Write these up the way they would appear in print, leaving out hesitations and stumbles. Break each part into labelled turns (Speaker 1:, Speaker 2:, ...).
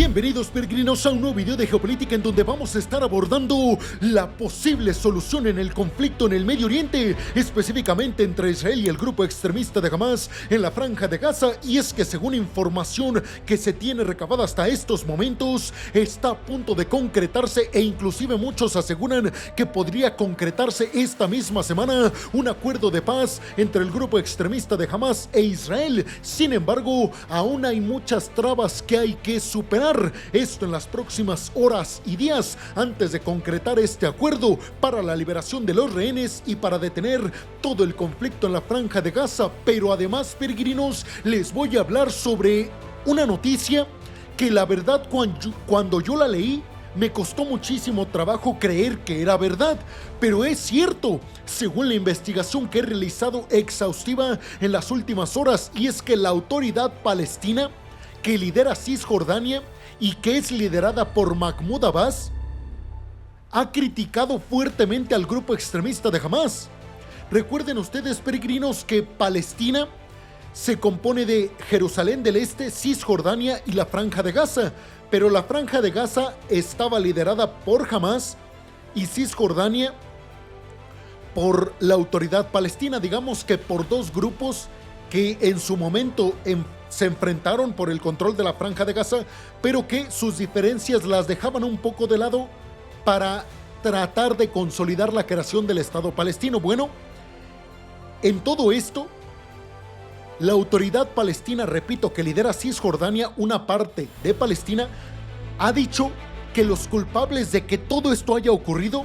Speaker 1: Bienvenidos peregrinos a un nuevo video de geopolítica en donde vamos a estar abordando la posible solución en el conflicto en el Medio Oriente, específicamente entre Israel y el grupo extremista de Hamas en la Franja de Gaza. Y es que según información que se tiene recabada hasta estos momentos, está a punto de concretarse e inclusive muchos aseguran que podría concretarse esta misma semana un acuerdo de paz entre el grupo extremista de Hamas e Israel. Sin embargo, aún hay muchas trabas que hay que superar. Esto en las próximas horas y días antes de concretar este acuerdo para la liberación de los rehenes y para detener todo el conflicto en la Franja de Gaza. Pero además, peregrinos, les voy a hablar sobre una noticia que la verdad cuando yo la leí me costó muchísimo trabajo creer que era verdad, pero es cierto, según la investigación que he realizado exhaustiva en las últimas horas, y es que la autoridad palestina que lidera Cisjordania y que es liderada por Mahmoud Abbas, ha criticado fuertemente al grupo extremista de Hamas. Recuerden ustedes, peregrinos, que Palestina se compone de Jerusalén del Este, Cisjordania y la Franja de Gaza, pero la Franja de Gaza estaba liderada por Hamas y Cisjordania por la autoridad palestina, digamos que por dos grupos que en su momento se enfrentaron por el control de la Franja de Gaza, pero que sus diferencias las dejaban un poco de lado para tratar de consolidar la creación del Estado palestino. Bueno, en todo esto, la autoridad palestina, repito, que lidera Cisjordania, una parte de Palestina, ha dicho que los culpables de que todo esto haya ocurrido,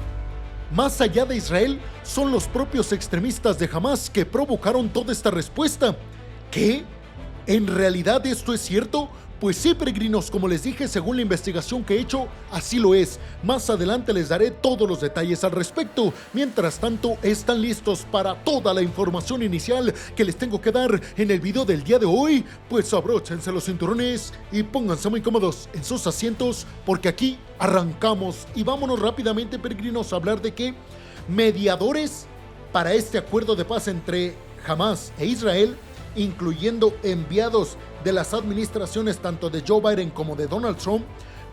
Speaker 1: más allá de Israel, son los propios extremistas de Hamas que provocaron toda esta respuesta. ¿Qué? ¿En realidad esto es cierto? Pues sí, peregrinos, como les dije, según la investigación que he hecho, así lo es. Más adelante les daré todos los detalles al respecto. Mientras tanto, ¿están listos para toda la información inicial que les tengo que dar en el video del día de hoy? Pues abróchense los cinturones y pónganse muy cómodos en sus asientos, porque aquí arrancamos. Y vámonos rápidamente, peregrinos, a hablar de que mediadores para este acuerdo de paz entre Hamas e Israel, incluyendo enviados de las administraciones tanto de Joe Biden como de Donald Trump,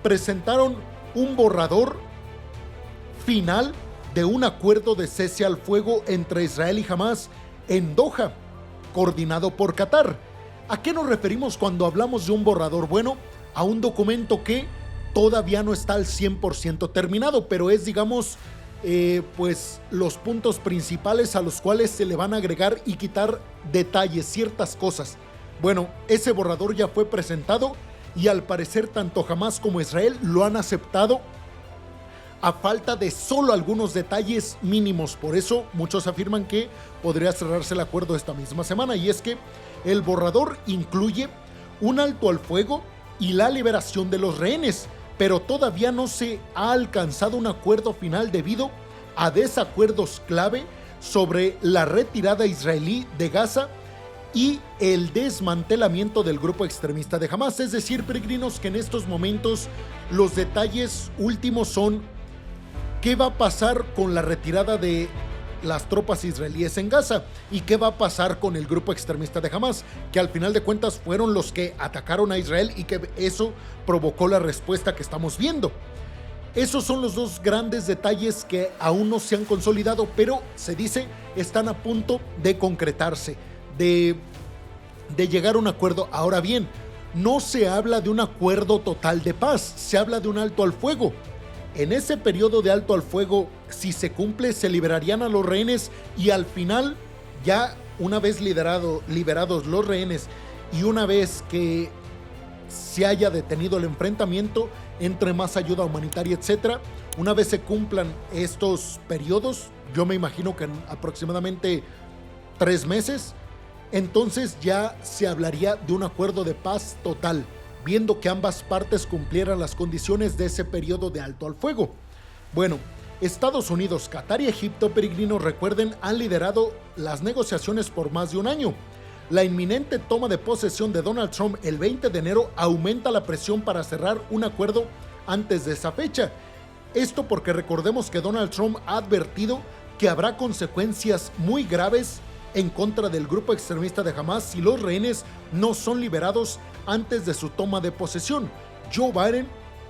Speaker 1: presentaron un borrador final de un acuerdo de cese al fuego entre Israel y Hamas en Doha, coordinado por Qatar. ¿A qué nos referimos cuando hablamos de un borrador? Bueno, a un documento que todavía no está al 100% terminado, pero es, digamos, pues los puntos principales a los cuales se le van a agregar y quitar detalles, ciertas cosas. Bueno, ese borrador ya fue presentado y al parecer tanto Hamas como Israel lo han aceptado a falta de solo algunos detalles mínimos. Por eso muchos afirman que podría cerrarse el acuerdo esta misma semana, y es que el borrador incluye un alto al fuego y la liberación de los rehenes, pero todavía no se ha alcanzado un acuerdo final debido a desacuerdos clave sobre la retirada israelí de Gaza y el desmantelamiento del grupo extremista de Hamas. Es decir, peregrinos, que en estos momentos los detalles últimos son qué va a pasar con la retirada de las tropas israelíes en Gaza y qué va a pasar con el grupo extremista de Hamas, que al final de cuentas fueron los que atacaron a Israel y que eso provocó la respuesta que estamos viendo. Esos son los dos grandes detalles que aún no se han consolidado, pero se dice están a punto de concretarse, de llegar a un acuerdo. Ahora bien, no se habla de un acuerdo total de paz, se habla de un alto al fuego. En ese periodo de alto al fuego, si se cumple, se liberarían a los rehenes y al final, ya una vez liberados los rehenes y una vez que se haya detenido el enfrentamiento, entre más ayuda humanitaria, etcétera, una vez se cumplan estos periodos, yo me imagino que en aproximadamente 3 meses, entonces ya se hablaría de un acuerdo de paz total, viendo que ambas partes cumplieran las condiciones de ese periodo de alto al fuego. Bueno, Estados Unidos, Qatar y Egipto, peregrinos, recuerden, han liderado las negociaciones por más de un año. La inminente toma de posesión de Donald Trump el 20 de enero aumenta la presión para cerrar un acuerdo antes de esa fecha. Esto porque recordemos que Donald Trump ha advertido que habrá consecuencias muy graves en contra del grupo extremista de Hamas si los rehenes no son liberados antes de su toma de posesión. Joe Biden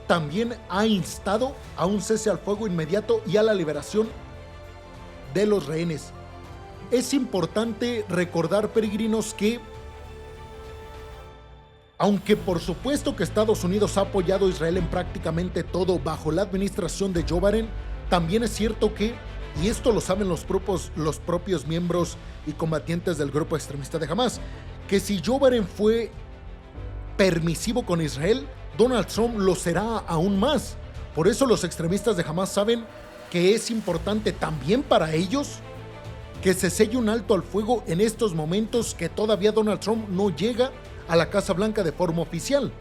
Speaker 1: también ha instado a un cese al fuego inmediato y a la liberación de los rehenes. Es importante recordar, peregrinos, que aunque por supuesto que Estados Unidos ha apoyado a Israel en prácticamente todo bajo la administración de Joe Biden, también es cierto que, y esto lo saben los propios miembros y combatientes del grupo extremista de Hamas, que si Joe Biden fue permisivo con Israel, Donald Trump lo será aún más. Por eso los extremistas de Hamas saben que es importante también para ellos que se selle un alto al fuego en estos momentos que todavía Donald Trump no llega a la Casa Blanca de forma oficial.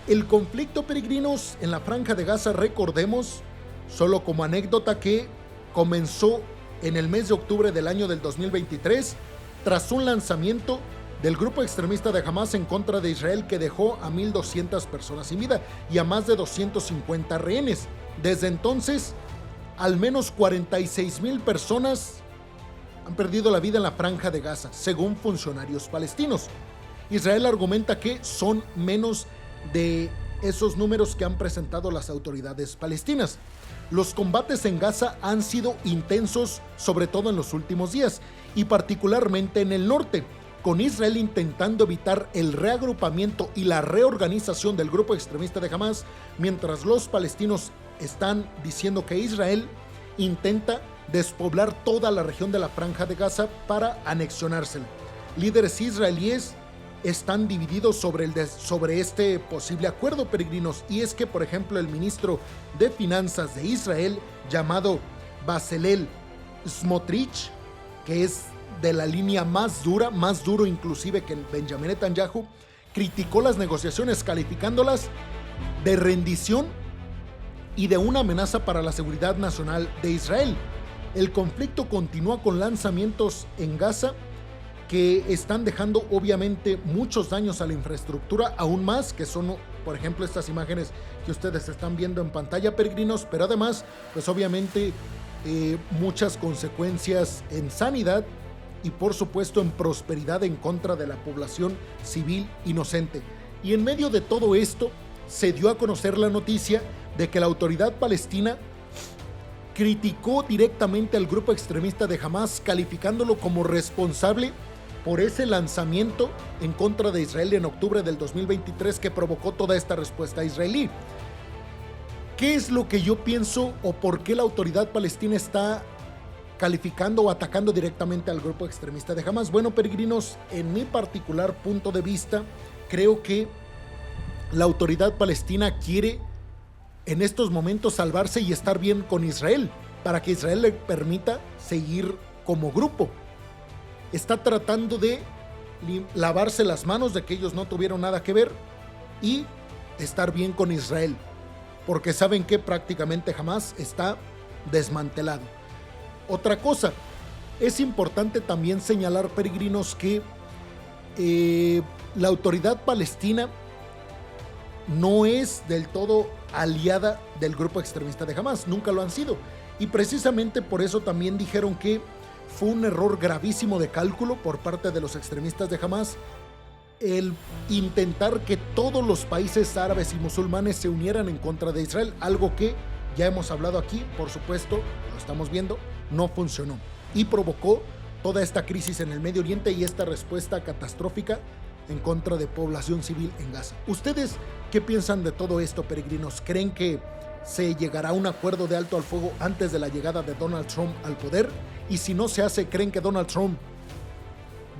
Speaker 1: El conflicto, peregrinos, en la Franja de Gaza, recordemos, solo como anécdota, que comenzó en el mes de octubre del año del 2023 tras un lanzamiento del grupo extremista de Hamas en contra de Israel que dejó a 1,200 personas sin vida y a más de 250 rehenes. Desde entonces, al menos 46,000 personas han perdido la vida en la Franja de Gaza, según funcionarios palestinos. Israel argumenta que son menos de esos números que han presentado las autoridades palestinas. Los combates en Gaza han sido intensos, sobre todo en los últimos días, y particularmente en el norte, con Israel intentando evitar el reagrupamiento y la reorganización del grupo extremista de Hamas, mientras los palestinos están diciendo que Israel intenta despoblar toda la región de la Franja de Gaza para anexionársela. Líderes israelíes están divididos sobre este posible acuerdo, peregrinos, y es que, por ejemplo, el ministro de Finanzas de Israel, llamado Bezalel Smotrich, que es de la línea más duro inclusive que Benjamin Netanyahu, criticó las negociaciones calificándolas de rendición y de una amenaza para la seguridad nacional de Israel. El conflicto continúa con lanzamientos en Gaza que están dejando obviamente muchos daños a la infraestructura, aún más que son, por ejemplo, estas imágenes que ustedes están viendo en pantalla, peregrinos, pero además, pues obviamente muchas consecuencias en sanidad y por supuesto en prosperidad en contra de la población civil inocente. Y en medio de todo esto se dio a conocer la noticia de que la autoridad palestina criticó directamente al grupo extremista de Hamas, calificándolo como responsable por ese lanzamiento en contra de Israel en octubre del 2023 que provocó toda esta respuesta israelí. ¿Qué es lo que yo pienso o por qué la autoridad palestina está calificando o atacando directamente al grupo extremista de Hamas? Bueno, peregrinos, en mi particular punto de vista, creo que la autoridad palestina quiere en estos momentos salvarse y estar bien con Israel, para que Israel le permita seguir como grupo. Está tratando de lavarse las manos de que ellos no tuvieron nada que ver y estar bien con Israel, porque saben que prácticamente Hamas está desmantelado. Otra cosa, es importante también señalar, peregrinos, que la autoridad palestina no es del todo aliada del grupo extremista de Hamas, nunca lo han sido, y precisamente por eso también dijeron que fue un error gravísimo de cálculo por parte de los extremistas de Hamas el intentar que todos los países árabes y musulmanes se unieran en contra de Israel, algo que ya hemos hablado aquí, por supuesto, lo estamos viendo, no funcionó y provocó toda esta crisis en el Medio Oriente y esta respuesta catastrófica en contra de población civil en Gaza. ¿Ustedes qué piensan de todo esto, peregrinos? ¿Creen que se llegará a un acuerdo de alto al fuego antes de la llegada de Donald Trump al poder? Y si no se hace, ¿creen que Donald Trump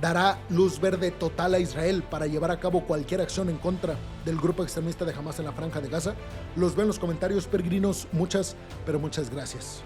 Speaker 1: dará luz verde total a Israel para llevar a cabo cualquier acción en contra del grupo extremista de Hamas en la Franja de Gaza? Los veo en los comentarios, peregrinos. Muchas, pero muchas gracias.